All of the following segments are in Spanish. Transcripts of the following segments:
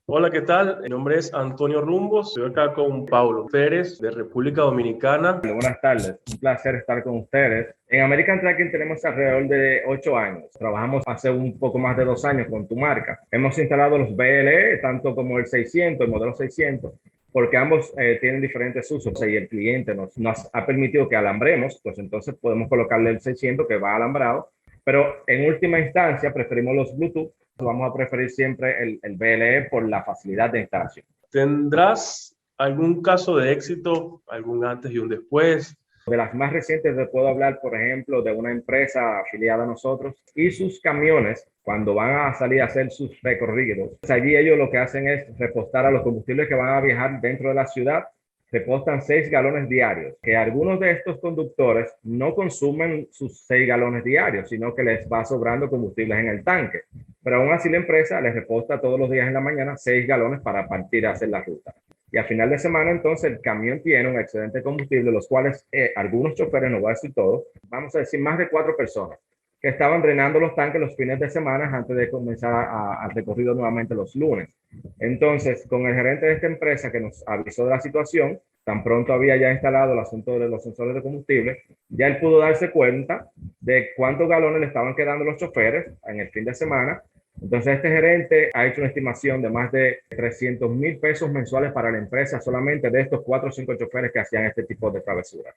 Hola, ¿qué tal? Mi nombre es Antonio Rumbos, estoy acá con Paulo Pérez de República Dominicana. Buenas tardes, un placer estar con ustedes. En American Tracking tenemos alrededor de 8 años. Trabajamos hace un poco más de 2 años con tu marca. Hemos instalado los BLE, tanto como el 600, el modelo 600, porque ambos tienen diferentes usos y el cliente nos ha permitido que alambremos, pues entonces podemos colocarle el 600 que va alambrado, pero en última instancia preferimos los Bluetooth. Vamos a preferir siempre el BLE por la facilidad de instalación. ¿Tendrás algún caso de éxito, algún antes y un después? De las más recientes te puedo hablar, por ejemplo, de una empresa afiliada a nosotros y sus camiones, cuando van a salir a hacer sus recorridos, pues allí ellos lo que hacen es repostar a los combustibles que van a viajar dentro de la ciudad, repostan 6 galones diarios, que algunos de estos conductores no consumen sus 6 galones diarios, sino que les va sobrando combustibles en el tanque. Pero aún así la empresa les reposta todos los días en la mañana 6 galones para partir a hacer la ruta. Y a final de semana, entonces, el camión tiene un excedente de combustible, los cuales algunos choferes, no voy a decir todos, vamos a decir más de 4 personas, que estaban drenando los tanques los fines de semana antes de comenzar al recorrido nuevamente los lunes. Entonces, con el gerente de esta empresa que nos avisó de la situación, tan pronto había ya instalado el asunto de los sensores de combustible, ya él pudo darse cuenta de cuántos galones le estaban quedando los choferes en el fin de semana. Entonces, este gerente ha hecho una estimación de más de 300,000 pesos mensuales para la empresa solamente de estos 4 o 5 choferes que hacían este tipo de travesura.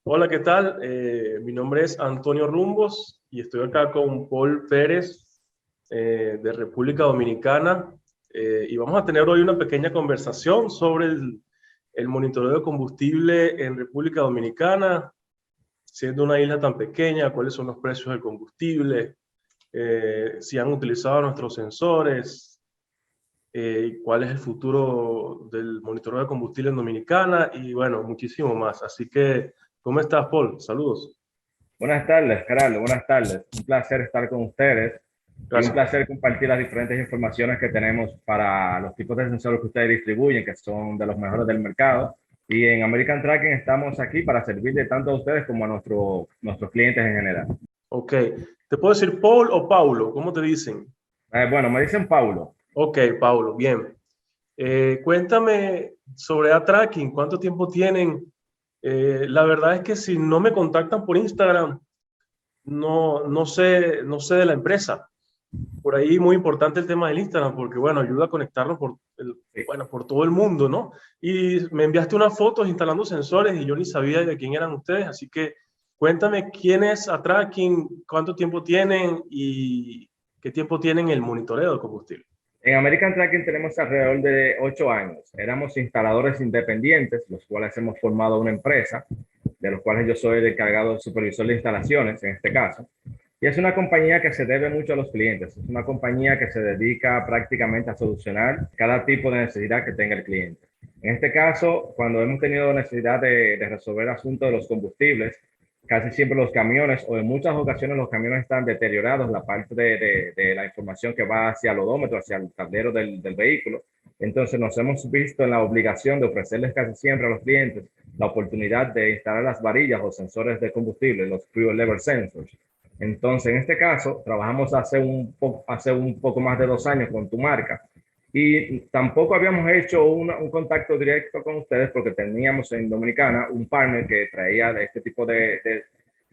Hola, ¿qué tal? Mi nombre es Antonio Rumbos y estoy acá con Paul Pérez de República Dominicana y vamos a tener hoy una pequeña conversación sobre el monitoreo de combustible en República Dominicana, siendo una isla tan pequeña, cuáles son los precios del combustible, si han utilizado nuestros sensores, cuál es el futuro del monitoreo de combustible en Dominicana y bueno, muchísimo más. Así que, ¿cómo estás, Paul? Saludos. Buenas tardes, Carlos. Buenas tardes. Un placer estar con ustedes y un Gracias. placer compartir las diferentes informaciones que tenemos para los tipos de sensores que ustedes distribuyen, que son de los mejores del mercado. Y en American Tracking estamos aquí para servirle tanto a ustedes como a nuestros clientes en general. Ok. ¿Te puedo decir Paul o Paulo? ¿Cómo te dicen? Bueno, me dicen Paulo. Ok, Paulo, bien. Cuéntame sobre A-Tracking, ¿cuánto tiempo tienen? La verdad es que si no me contactan por Instagram, no sé de la empresa. Por ahí muy importante el tema del Instagram, porque bueno, ayuda a conectarnos Sí. bueno, por todo el mundo, ¿no? Y me enviaste unas fotos instalando sensores y yo ni sabía de quién eran ustedes, así que cuéntame quién es A-Tracking, cuánto tiempo tienen y qué tiempo tienen el monitoreo de combustible. En American Tracking tenemos alrededor de 8 años. Éramos instaladores independientes, los cuales hemos formado una empresa, de los cuales yo soy el encargado supervisor de instalaciones, en este caso. Y es una compañía que se debe mucho a los clientes. Es una compañía que se dedica prácticamente a solucionar cada tipo de necesidad que tenga el cliente. En este caso, cuando hemos tenido necesidad de resolver asuntos de los combustibles, casi siempre los camiones, o en muchas ocasiones los camiones están deteriorados, la parte de la información que va hacia el odómetro, hacia el tablero del vehículo. Entonces nos hemos visto en la obligación de ofrecerles casi siempre a los clientes la oportunidad de instalar las varillas o sensores de combustible, los fuel level sensors. Entonces, en este caso, trabajamos hace un poco más de 2 años con tu marca y tampoco habíamos hecho un contacto directo con ustedes porque teníamos en Dominicana un partner que traía de este tipo de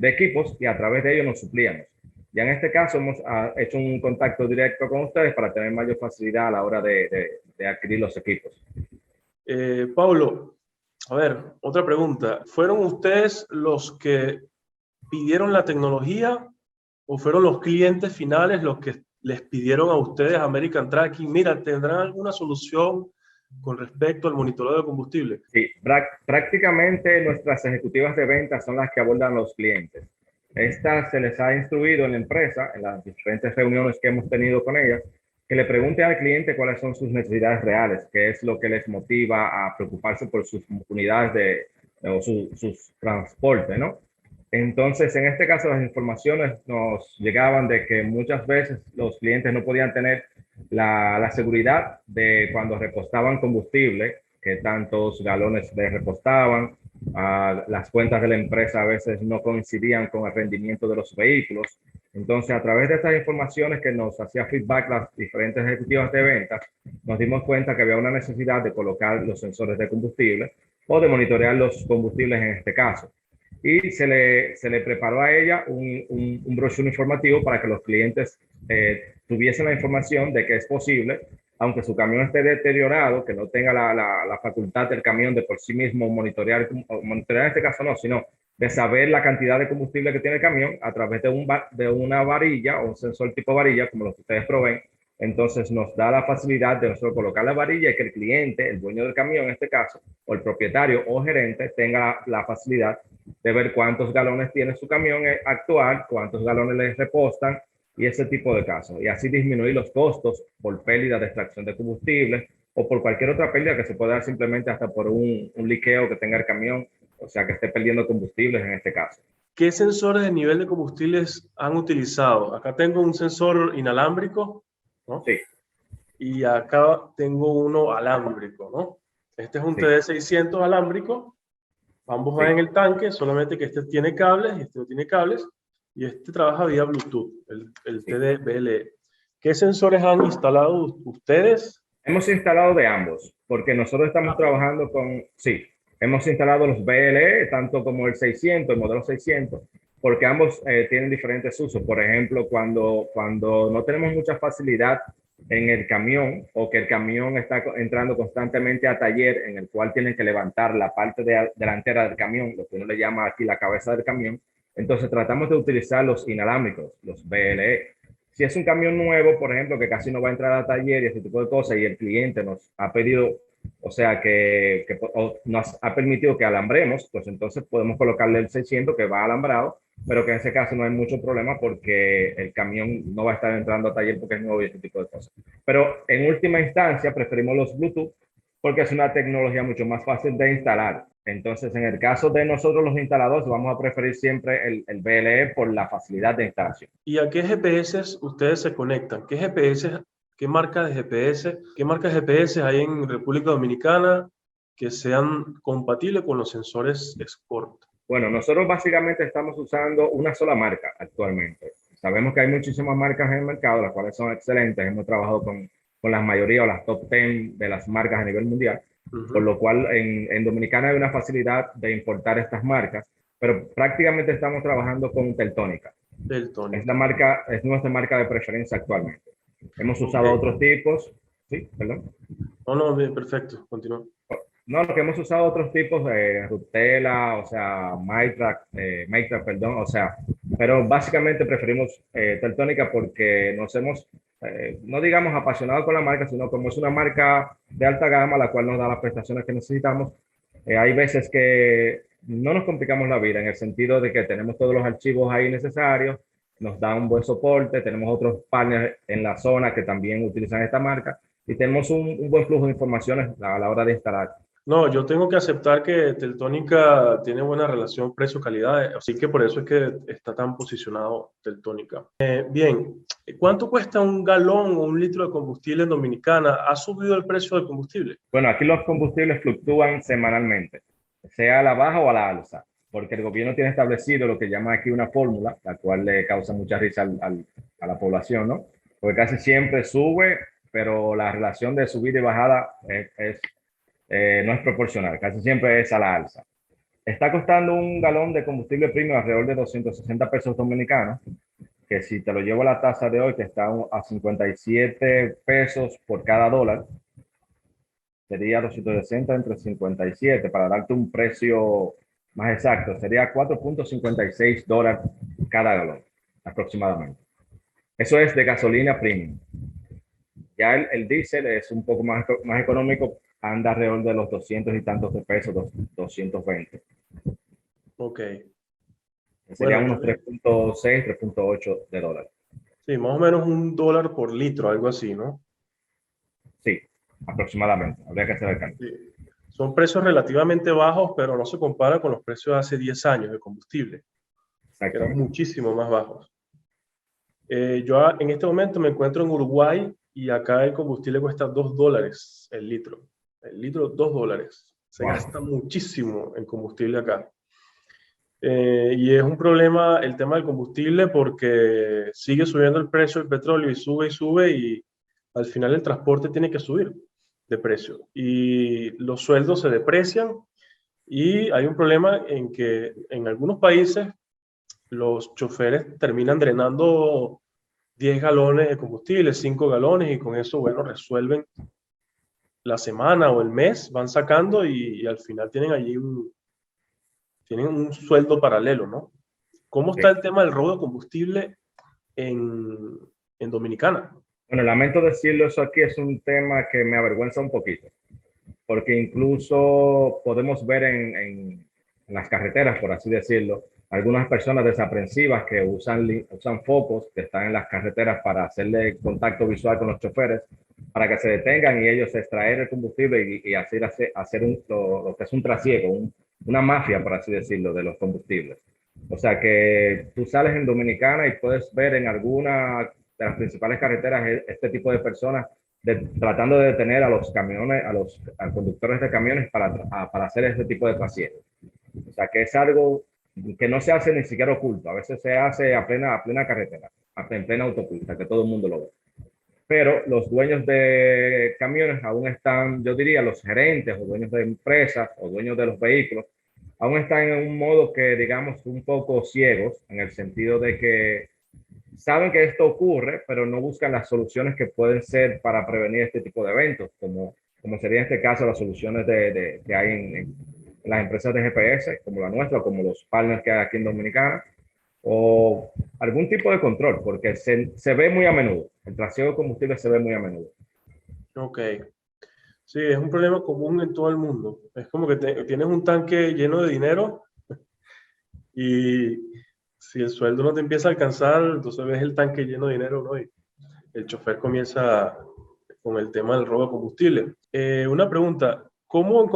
equipos y a través de ellos nos suplíamos. Ya en este caso hemos hecho un contacto directo con ustedes para tener mayor facilidad a la hora de adquirir los equipos. Paulo, a ver, otra pregunta. ¿Fueron ustedes los que pidieron la tecnología o fueron los clientes finales los que les pidieron a ustedes American Tracking? Mira, ¿tendrán alguna solución con respecto al monitoreo de combustible? Sí, prácticamente nuestras ejecutivas de ventas son las que abordan los clientes. Estas se les ha instruido en la empresa, en las diferentes reuniones que hemos tenido con ellas, que le pregunte al cliente cuáles son sus necesidades reales, qué es lo que les motiva a preocuparse por sus unidades o sus transportes, ¿no? Entonces, en este caso, las informaciones nos llegaban de que muchas veces los clientes no podían tener la seguridad de cuando repostaban combustible, que tantos galones de repostaban, Las cuentas de la empresa a veces no coincidían con el rendimiento de los vehículos. Entonces, a través de estas informaciones que nos hacía feedback las diferentes ejecutivas de ventas, nos dimos cuenta que había una necesidad de colocar los sensores de combustible o de monitorear los combustibles en este caso. Y se le preparó a ella un brochure informativo para que los clientes tuviesen la información de que es posible, aunque su camión esté deteriorado, que no tenga la facultad del camión de por sí mismo monitorear en este caso no, sino de saber la cantidad de combustible que tiene el camión a través de una varilla o un sensor tipo varilla, como los que ustedes proveen. Entonces nos da la facilidad de nosotros colocar la varilla y que el cliente, el dueño del camión en este caso, o el propietario o gerente, tenga la facilidad de ver cuántos galones tiene su camión actual, cuántos galones le repostan y ese tipo de casos. Y así disminuir los costos por pérdida de extracción de combustible o por cualquier otra pérdida que se pueda dar simplemente hasta por un liqueo que tenga el camión, o sea, que esté perdiendo combustibles en este caso. ¿Qué sensores de nivel de combustibles han utilizado? Acá tengo un sensor inalámbrico, ¿no? Sí, Y acá tengo uno alámbrico, ¿no? Este es un sí, TD600 alámbrico. Ambos van sí. en el tanque, solamente que este tiene cables y este no tiene cables. Y este trabaja vía Bluetooth, el Sí. TD-BLE. ¿Qué sensores han instalado ustedes? Hemos instalado de ambos, porque nosotros estamos trabajando con, sí, hemos instalado los BLE, tanto como el 600, el modelo 600, porque ambos tienen diferentes usos. Por ejemplo, cuando no tenemos mucha facilidad en el camión o que el camión está entrando constantemente a taller en el cual tienen que levantar la parte delantera del camión, lo que uno le llama aquí la cabeza del camión, entonces tratamos de utilizar los inalámbricos, los BLE. Si es un camión nuevo, por ejemplo, que casi no va a entrar a taller y ese tipo de cosas, y el cliente nos ha pedido, o sea, que nos ha permitido que alambremos, pues entonces podemos colocarle el 600 que va alambrado, pero que en ese caso no hay mucho problema porque el camión no va a estar entrando a taller porque es nuevo y ese tipo de cosas. Pero en última instancia preferimos los Bluetooth porque es una tecnología mucho más fácil de instalar. Entonces, en el caso de nosotros los instaladores, vamos a preferir siempre el BLE por la facilidad de instalación. ¿Y a qué GPS ustedes se conectan? ¿Qué GPS, qué marca de GPS, qué marcas de GPS hay en República Dominicana que sean compatibles con los sensores Escort? Bueno, nosotros básicamente estamos usando una sola marca actualmente. Sabemos que hay muchísimas marcas en el mercado, las cuales son excelentes. Hemos trabajado con la mayoría o las top 10 de las marcas a nivel mundial, por lo cual en Dominicana hay una facilidad de importar estas marcas, pero prácticamente estamos trabajando con Teltónica. Teltónica. Es nuestra marca de preferencia actualmente. Hemos Ok. usado otros tipos, sí, perdón. No, no, bien, perfecto. Continúa. No, lo que hemos usado otros tipos de Rutela, o sea, Maitra, perdón, o sea, pero básicamente preferimos Teltónica porque nos hemos, no digamos apasionado con la marca, sino como es una marca de alta gama, la cual nos da las prestaciones que necesitamos. Hay veces que no nos complicamos la vida en el sentido de que tenemos todos los archivos ahí necesarios, nos da un buen soporte, tenemos otros partners en la zona que también utilizan esta marca y tenemos un buen flujo de informaciones a la hora de instalar. No, yo tengo que aceptar que Teltónica tiene buena relación precio-calidad, así que por eso es que está tan posicionado Teltónica. Bien, ¿cuánto cuesta un galón o un litro de combustible en Dominicana? ¿Ha subido el precio del combustible? Bueno, aquí los combustibles fluctúan semanalmente, sea a la baja o a la alza, porque el gobierno tiene establecido lo que llama aquí una fórmula, la cual le causa mucha risa a la población, ¿no? Porque casi siempre sube, pero la relación de subida y bajada no es proporcional, casi siempre es a la alza. Está costando un galón de combustible premium alrededor de 260 pesos dominicanos, que si te lo llevo a la tasa de hoy, que está a 57 pesos por cada dólar, sería 260 entre 57, para darte un precio más exacto, sería $4.56 cada galón, aproximadamente. Eso es de gasolina premium. Ya el diésel es un poco más económico, anda alrededor de los 200 y tantos de pesos, 220. Ok. Bueno, Serían unos 3.6, 3.8 de dólares. sí, más o menos $1 por litro, algo así, ¿no? Sí, aproximadamente. Habría que hacer el cambio. Sí. Son precios relativamente bajos, pero no se compara con los precios de hace 10 años de combustible, que eran Exactamente. muchísimo más bajos. Yo en este momento me encuentro en Uruguay y acá el combustible cuesta $2 el litro. El litro, $2. Se Wow. gasta muchísimo en combustible acá. Y es un problema el tema del combustible porque sigue subiendo el precio del petróleo y sube y al final el transporte tiene que subir de precio y los sueldos se deprecian y hay un problema en que en algunos países los choferes terminan drenando 10 galones de combustible, 5 galones y con eso, bueno, resuelven la semana o el mes, van sacando y al final tienen un sueldo paralelo, ¿no? ¿Cómo está Sí. el tema del robo de combustible en, en Dominicana? Bueno, lamento decirlo, eso aquí es un tema que me avergüenza un poquito, porque incluso podemos ver en las carreteras, por así decirlo, algunas personas desaprensivas que usan focos que están en las carreteras para hacerle contacto visual con los choferes, para que se detengan y ellos extraer el combustible y hacer lo que es un trasiego, una mafia, por así decirlo, de los combustibles. O sea que tú sales en Dominicana y puedes ver en alguna de las principales carreteras este tipo de personas tratando de detener a los camiones, a conductores de camiones para hacer este tipo de trasiego. O sea, que es algo que no se hace ni siquiera oculto. A veces se hace a plena carretera, en plena autopista, que todo el mundo lo ve. Pero los dueños de camiones aún están, yo diría, los gerentes o dueños de empresas o dueños de los vehículos, aún están en un modo que, digamos, un poco ciegos, en el sentido de que saben que esto ocurre, pero no buscan las soluciones que pueden ser para prevenir este tipo de eventos, como sería en este caso las soluciones que hay en las empresas de GPS, como la nuestra, como los partners que hay aquí en Dominicana, o algún tipo de control, porque se ve muy a menudo. El trasiego de combustible se ve muy a menudo. Ok, sí, es un problema común en todo el mundo. Es como que tienes un tanque lleno de dinero y si el sueldo no te empieza a alcanzar, entonces ves el tanque lleno de dinero, ¿no? Y el chofer comienza con el tema del robo de combustible. Una pregunta, cómo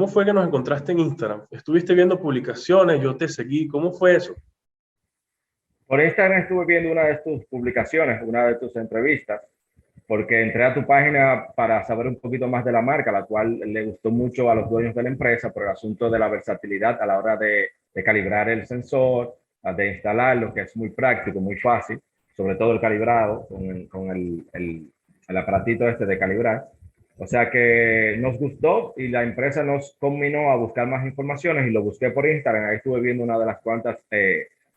fue que nos encontraste en Instagram? ¿Estuviste viendo publicaciones? Yo te seguí, ¿cómo fue eso? Por Instagram estuve viendo una de tus publicaciones, una de tus entrevistas, porque entré a tu página para saber un poquito más de la marca, la cual le gustó mucho a los dueños de la empresa por el asunto de la versatilidad a la hora de calibrar el sensor, de instalarlo, que es muy práctico, muy fácil, sobre todo el calibrado con el aparatito este de calibrar. O sea que nos gustó y la empresa nos combinó a buscar más informaciones y lo busqué por Instagram. Ahí estuve viendo una de las cuantas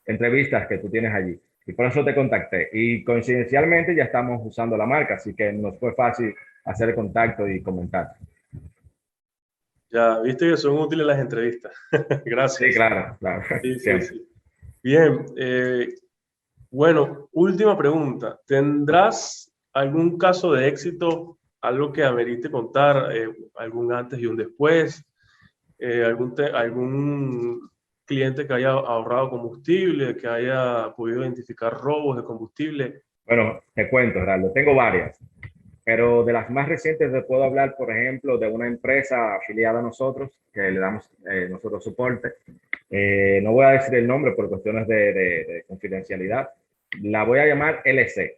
entrevistas que tú tienes allí. Y por eso te contacté. Y coincidencialmente ya estamos usando la marca, así que nos fue fácil hacer el contacto y comentar. Ya, viste que son útiles las entrevistas. Sí, Gracias. claro, claro, Sí, sí, siempre. sí. Bien, bueno, última pregunta. ¿Tendrás algún caso de éxito, algo que amerite contar, algún antes y un después? ¿Algún cliente que haya ahorrado combustible, que haya podido identificar robos de combustible? Bueno, te cuento, Gerardo, tengo varias, pero de las más recientes te puedo hablar, por ejemplo, de una empresa afiliada a nosotros, que le damos nosotros soporte. No voy a decir el nombre por cuestiones de confidencialidad. La voy a llamar LC.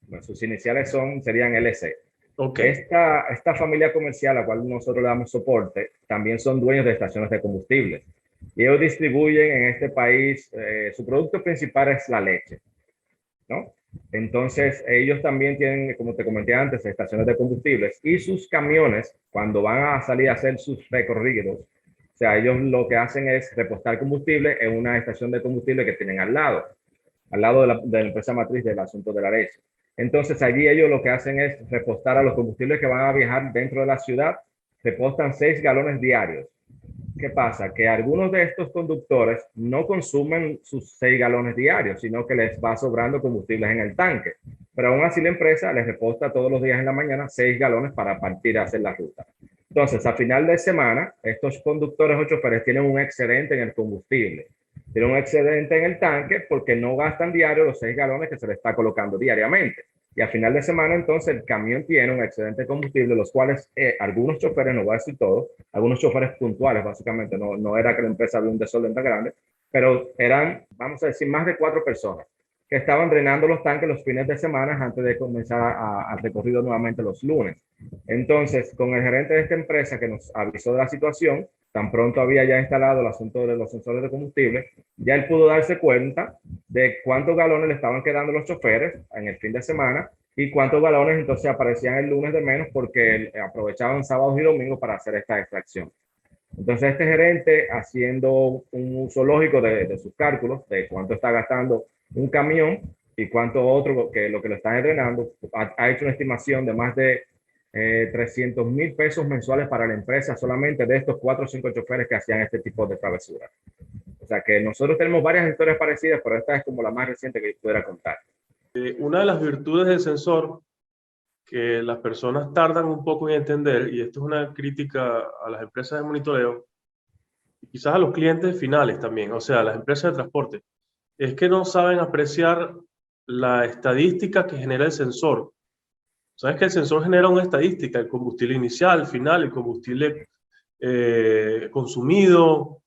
Bueno, sus iniciales serían LC. Ok, Esta familia comercial a la cual nosotros le damos soporte también son dueños de estaciones de combustible. Y ellos distribuyen en este país, su producto principal es la leche, ¿no? Entonces, ellos también tienen, como te comenté antes, estaciones de combustibles y sus camiones, cuando van a salir a hacer sus recorridos, o sea, ellos lo que hacen es repostar combustible en una estación de combustible que tienen al lado de la empresa matriz del asunto de la leche. Entonces allí ellos lo que hacen es repostar a los combustibles que van a viajar dentro de la ciudad, repostan 6 galones diarios. ¿Qué pasa? Que algunos de estos conductores no consumen sus 6 galones diarios, sino que les va sobrando combustibles en el tanque. Pero aún así la empresa les reposta todos los días en la mañana 6 galones para partir a hacer la ruta. Entonces, a final de semana, estos conductores o choferes tienen un excedente en el combustible. Tienen un excedente en el tanque porque no gastan diario los 6 galones que se les está colocando diariamente. Y a final de semana, entonces, el camión tiene un excedente de combustible, los cuales algunos choferes, no voy a decir todos, algunos choferes puntuales, básicamente, no era que la empresa había un desorden tan grande, pero eran, vamos a decir, más de 4 personas que estaban drenando los tanques los fines de semana antes de comenzar al recorrido nuevamente los lunes. Entonces, con el gerente de esta empresa que nos avisó de la situación, tan pronto había ya instalado el asunto de los sensores de combustible, ya él pudo darse cuenta de cuántos galones le estaban quedando los choferes en el fin de semana y cuántos galones entonces aparecían el lunes de menos porque aprovechaban sábados y domingos para hacer esta extracción. Entonces, este gerente, haciendo un uso lógico de sus cálculos, de cuánto está gastando un camión y cuánto otro que lo que lo están entrenando, ha hecho una estimación de más de 300,000 pesos mensuales para la empresa solamente de estos 4 o 5 choferes que hacían este tipo de travesuras. O sea que nosotros tenemos varias historias parecidas, pero esta es como la más reciente que yo pudiera contar. Una de las virtudes del sensor que las personas tardan un poco en entender, y esto es una crítica a las empresas de monitoreo, y quizás a los clientes finales también, o sea, a las empresas de transporte, es que no saben apreciar la estadística que genera el sensor. Sabes que el sensor genera una estadística, el combustible inicial, final, el combustible consumido,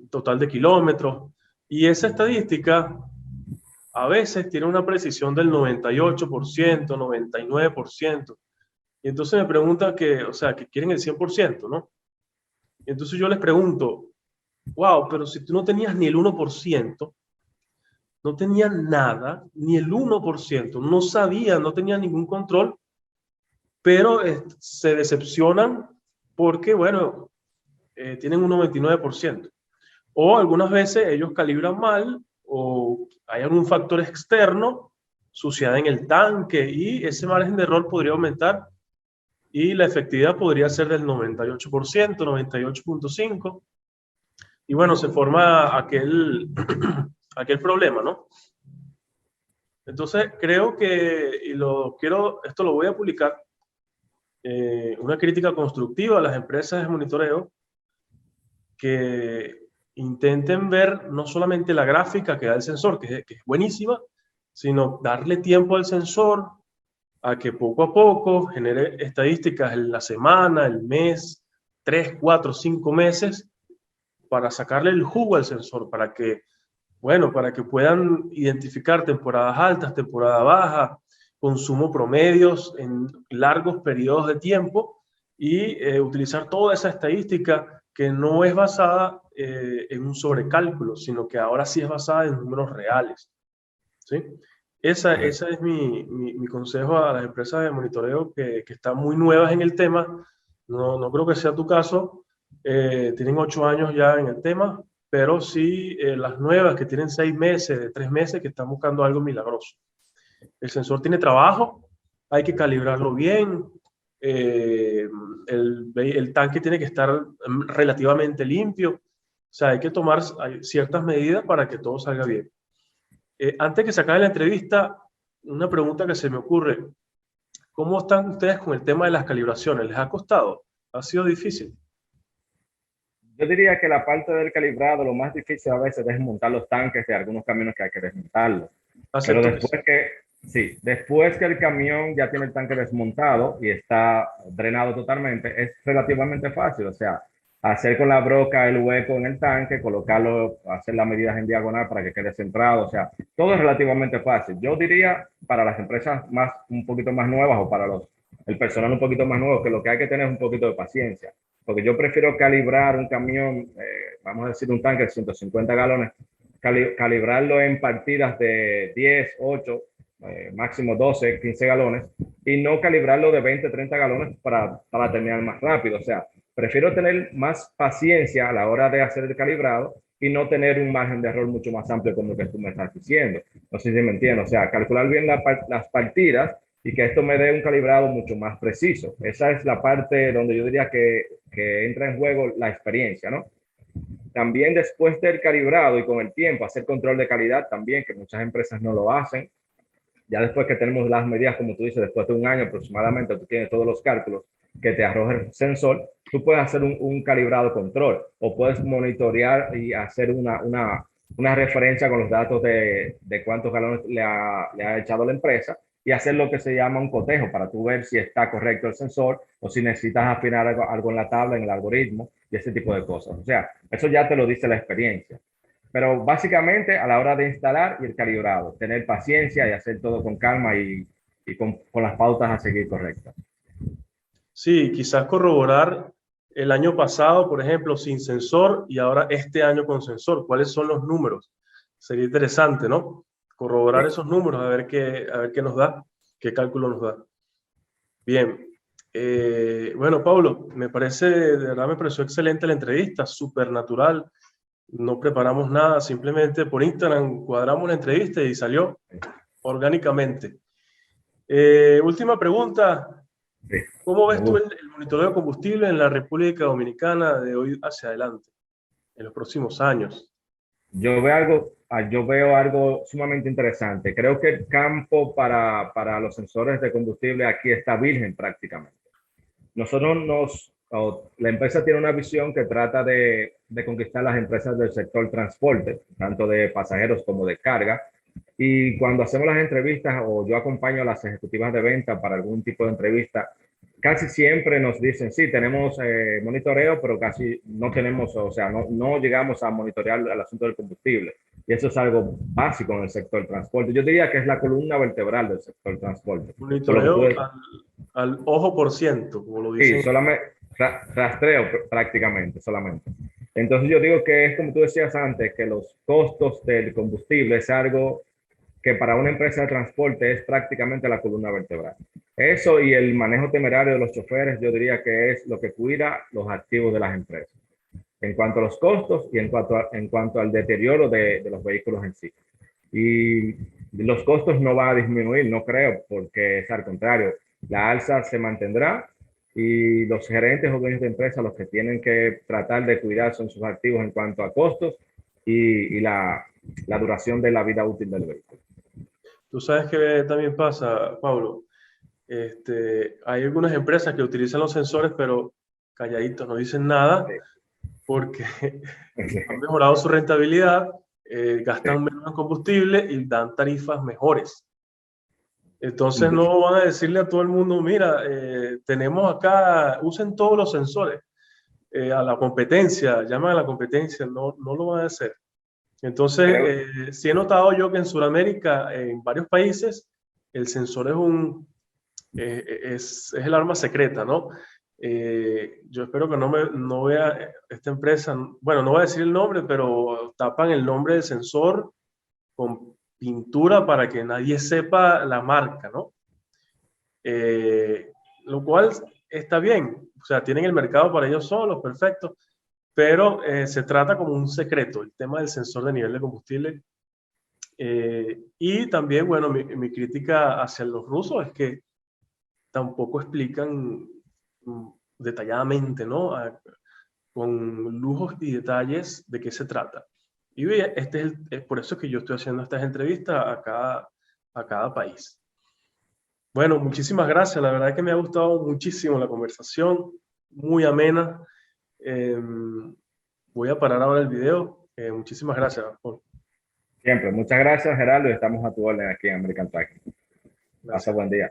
total de kilómetros, y esa estadística a veces tiene una precisión del 98%, 99%. Y entonces me preguntan que, o sea, que quieren el 100%, ¿no? Y entonces yo les pregunto, wow, pero si tú no tenías ni el 1%, no tenías nada, ni el 1%, no sabían, no tenían ningún control, pero se decepcionan porque, bueno, tienen un 99%. O algunas veces ellos calibran mal o hay algún factor externo, suciedad en el tanque, y ese margen de error podría aumentar y la efectividad podría ser del 98%, 98.5%. Y bueno, se forma aquel problema, ¿no? Entonces creo que, esto lo voy a publicar, una crítica constructiva a las empresas de monitoreo que intenten ver no solamente la gráfica que da el sensor, que es buenísima, sino darle tiempo al sensor a que poco a poco genere estadísticas en la semana, el mes, 3, 4, 5 meses, para sacarle el jugo al sensor, para que, bueno, para que puedan identificar temporadas altas, temporada baja, consumo promedios en largos periodos de tiempo y utilizar toda esa estadística que no es basada en un sobrecálculo, sino que ahora sí es basada en números reales, ¿sí? Esa es mi consejo a las empresas de monitoreo que están muy nuevas en el tema. No creo que sea tu caso. Tienen 8 años ya en el tema, pero sí las nuevas que tienen 6 meses, de 3 meses, que están buscando algo milagroso. El sensor tiene trabajo, hay que calibrarlo bien, el tanque tiene que estar relativamente limpio, o sea, hay que tomar ciertas medidas para que todo salga bien. Antes que se acabe la entrevista, una pregunta que se me ocurre. ¿Cómo están ustedes con el tema de las calibraciones? ¿Les ha costado? ¿Ha sido difícil? Yo diría que la parte del calibrado, lo más difícil a veces es desmontar los tanques de algunos camiones que hay que desmontarlos. Pero Acepto que sí. después que el camión ya tiene el tanque desmontado y está drenado totalmente, es relativamente fácil. O sea, hacer con la broca el hueco en el tanque, colocarlo, hacer las medidas en diagonal para que quede centrado. O sea, todo es relativamente fácil. Yo diría para las empresas un poquito más nuevas o para el personal un poquito más nuevo, que lo que hay que tener es un poquito de paciencia. Porque yo prefiero calibrar un camión, vamos a decir un tanque de 150 galones, calibrarlo en partidas de 10, 8, máximo 12, 15 galones, y no calibrarlo de 20, 30 galones para terminar más rápido. O sea, prefiero tener más paciencia a la hora de hacer el calibrado y no tener un margen de error mucho más amplio como lo que tú me estás diciendo. No sé si me entiendes. O sea, calcular bien las partidas y que esto me dé un calibrado mucho más preciso. Esa es la parte donde yo diría que entra en juego la experiencia, ¿no? También después del calibrado y con el tiempo, hacer control de calidad también, que muchas empresas no lo hacen. Ya después que tenemos las medidas, como tú dices, después de un año aproximadamente, tú tienes todos los cálculos que te arroja el sensor, tú puedes hacer un calibrado control o puedes monitorear y hacer una referencia con los datos de cuántos galones le ha echado la empresa y hacer lo que se llama un cotejo para tú ver si está correcto el sensor o si necesitas afinar algo en la tabla, en el algoritmo y ese tipo de cosas. O sea, eso ya te lo dice la experiencia. Pero básicamente a la hora de instalar y el calibrado, tener paciencia y hacer todo con calma y con las pautas a seguir correctas. Sí, quizás corroborar el año pasado, por ejemplo, sin sensor y ahora este año con sensor. ¿Cuáles son los números? Sería interesante, ¿no? Corroborar Sí. esos números, a ver qué nos da, qué cálculo nos da. Bien. Bueno, Pablo, de verdad me pareció excelente la entrevista, súper natural. No preparamos nada, simplemente por Instagram cuadramos la entrevista y salió orgánicamente. Última pregunta. Sí, ¿Cómo me ves tú gusta. el monitoreo de combustible en la República Dominicana de hoy hacia adelante, en los próximos años? Yo veo algo sumamente interesante. Creo que el campo para los sensores de combustible aquí está virgen prácticamente. La empresa tiene una visión que trata de conquistar las empresas del sector transporte, tanto de pasajeros como de carga. Y cuando hacemos las entrevistas o yo acompaño a las ejecutivas de venta para algún tipo de entrevista, casi siempre nos dicen, sí, tenemos monitoreo, pero casi no tenemos, o sea, no llegamos a monitorear el asunto del combustible. Y eso es algo básico en el sector transporte. Yo diría que es la columna vertebral del sector transporte. Por lo que Monitoreo al ojo por ciento, como lo sí, dicen. solamente rastreo prácticamente, solamente. Entonces yo digo que es como tú decías antes, que los costos del combustible es algo que para una empresa de transporte es prácticamente la columna vertebral. Eso y el manejo temerario de los choferes, yo diría que es lo que cuida los activos de las empresas, en cuanto a los costos y en cuanto al deterioro de los vehículos en sí. Y los costos no van a disminuir, no creo, porque es al contrario, la alza se mantendrá y los gerentes o dueños de empresas los que tienen que tratar de cuidar son sus activos en cuanto a costos y la duración de la vida útil del vehículo. Tú sabes que también pasa, Pablo. Hay algunas empresas que utilizan los sensores, pero calladitos, no dicen nada porque Sí, han mejorado su rentabilidad, sí, gastan menos en combustible y dan tarifas mejores. Entonces sí. no van a decirle a todo el mundo, mira, tenemos acá, usen todos los sensores, a la competencia, llaman a la competencia, no, no lo van a hacer. Entonces, Creo, sí he notado yo que en Sudamérica, en varios países, el sensor es el arma secreta, ¿no? Yo espero que no vea esta empresa, bueno, no voy a decir el nombre, pero tapan el nombre del sensor con pintura para que nadie sepa la marca, ¿no? Lo cual está bien, o sea, tienen el mercado para ellos solos, perfecto, pero se trata como un secreto, el tema del sensor de nivel de combustible. Y también, bueno, mi crítica hacia los rusos es que tampoco explican detalladamente, ¿no? Con lujos y detalles de qué se trata. Y es por eso que yo estoy haciendo estas entrevistas a cada país. Bueno, muchísimas gracias. La verdad es que me ha gustado muchísimo la conversación, muy amena. Eh, Voy a parar ahora el video. Muchísimas gracias, Paul. siempre. Muchas gracias, Gerardo, y estamos a tu orden aquí en American Trucking. Pasa Gracias. buen día.